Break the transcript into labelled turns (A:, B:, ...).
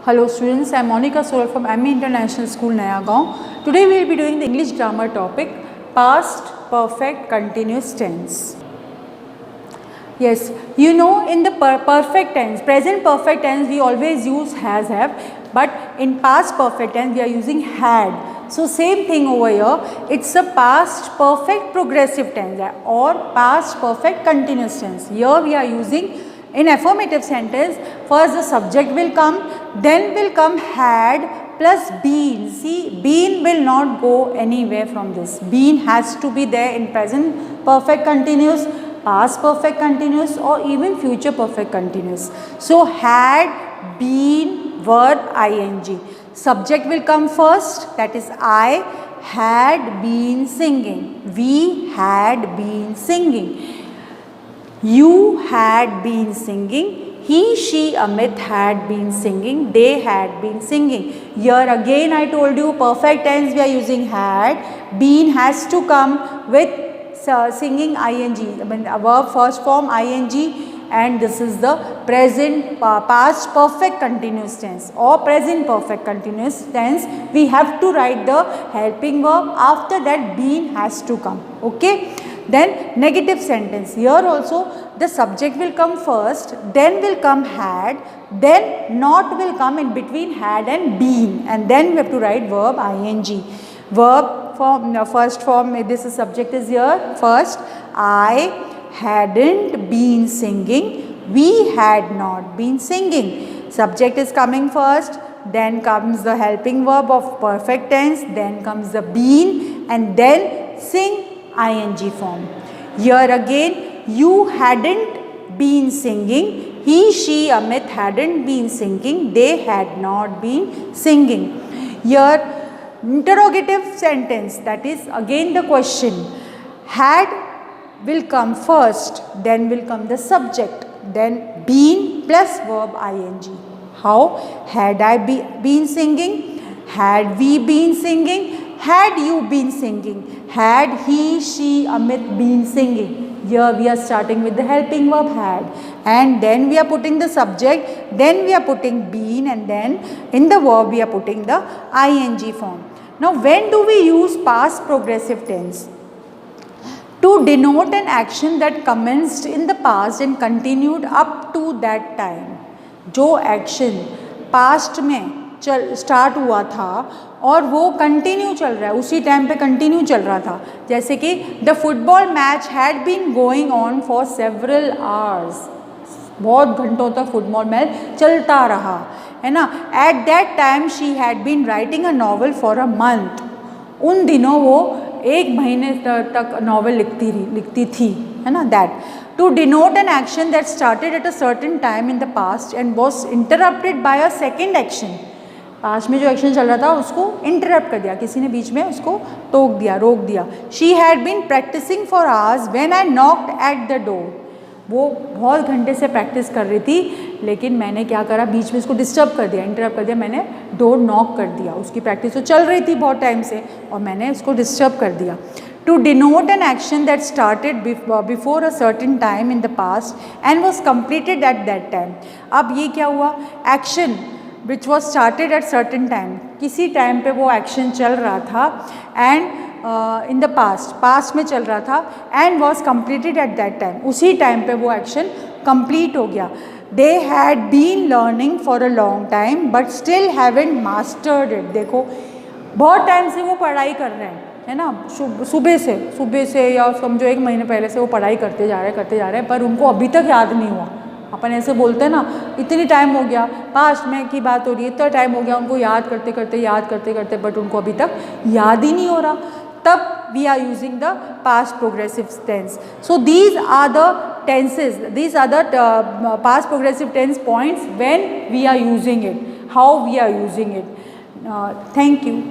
A: Hello students, I am Monica Soral from ME International School, Nayagaon. Today we will be doing the English grammar topic, past perfect continuous tense. Yes, you know in the perfect tense, present perfect tense we always use has, have, but in past perfect tense we are using had. So same thing over here, it's a past perfect progressive tense or past perfect continuous tense. Here we are using in affirmative sentence, first the subject will come, then will come had plus been. See, been will not go anywhere from this. Been has to be there in present perfect continuous, past perfect continuous or even future perfect continuous. So, had, been, verb, ing. Subject will come first, that is I had been singing. We had been singing. You had been singing, he, she, Amit had been singing, they had been singing. Here again I told you perfect tense we are using had, been has to come with singing ing, I mean verb first form ing, and this is the present past perfect continuous tense or present perfect continuous tense. We have to write the helping verb, after that been has to come, okay. Then negative sentence, here also the subject will come first, then will come had, then not will come in between had and been, and then we have to write verb ing. Verb form, first form, this is subject is here first, I hadn't been singing, we had not been singing. Subject is coming first, then comes the helping verb of perfect tense, then comes the been, and then sing ing form. Here again you hadn't been singing, he, she, Amit hadn't been singing, they had not been singing. Here interrogative sentence, that is again the question, had will come first, then will come the subject, then been plus verb ing. How? Had I been singing? Had we been singing? Had you been singing? Had he, she, Amit been singing? Here we are starting with the helping verb had, and then we are putting the subject, then we are putting been, and then in the verb we are putting the ing form. Now when do we use past progressive tense? To denote an action that commenced in the past and continued up to that time. जो action past में start हुआ था और वो continue चल रहा है, उसी टाइम पे कंटिन्यू चल रहा था, जैसे कि the football match had been going on for several hours, बहुत घंटों तक फुटबॉल मैच चलता रहा है ना. At that time she had been writing a novel for a month, उन दिनों वो एक महीने तक नॉवल लिखती थी, है ना. That to denote an action that started at a certain time in the past and was interrupted by a second action. Past में जो एक्शन चल रहा था उसको इंटरप्ट कर दिया, किसी ने बीच में उसको टोक दिया, रोक दिया. She had been practising for hours when I knocked at the door. वो बहुत घंटे से प्रैक्टिस कर रही थी, लेकिन मैंने क्या करा, बीच में उसको डिस्टर्ब कर दिया, इंटरप्ट कर दिया, मैंने डोर नॉक कर दिया. उसकी प्रैक्टिस तो चल रही थी बहुत टाइम से और मैंने उसको डिस्टर्ब कर दिया. To denote an action that started before a certain time in the past and was completed at that time. अब ये क्या हुआ, action which was started at certain time, किसी टाइम पे वो एक्शन चल रहा था and in the past में चल रहा था and was completed at that time, उसी टाइम पे वो एक्शन complete हो गया. They had been learning for a long time but still haven't mastered it. देखो बहुत टाइम से वो पढ़ाई कर रहे हैं, है ना, सुबह से या समझो एक महीने पहले से वो पढ़ाई करते जा रहे हैं, पर उनको अभी तक याद नहीं हुआ. अपन ऐसे बोलते हैं ना, इतनी टाइम हो गया, पास्ट में की बात हो रही है, इतना टाइम हो गया उनको याद करते, बट उनको अभी तक याद ही नहीं हो रहा. तब we are using the past progressive tense. So these are the tenses, these are the past progressive tense points when we are using it, how we are using it. Thank you.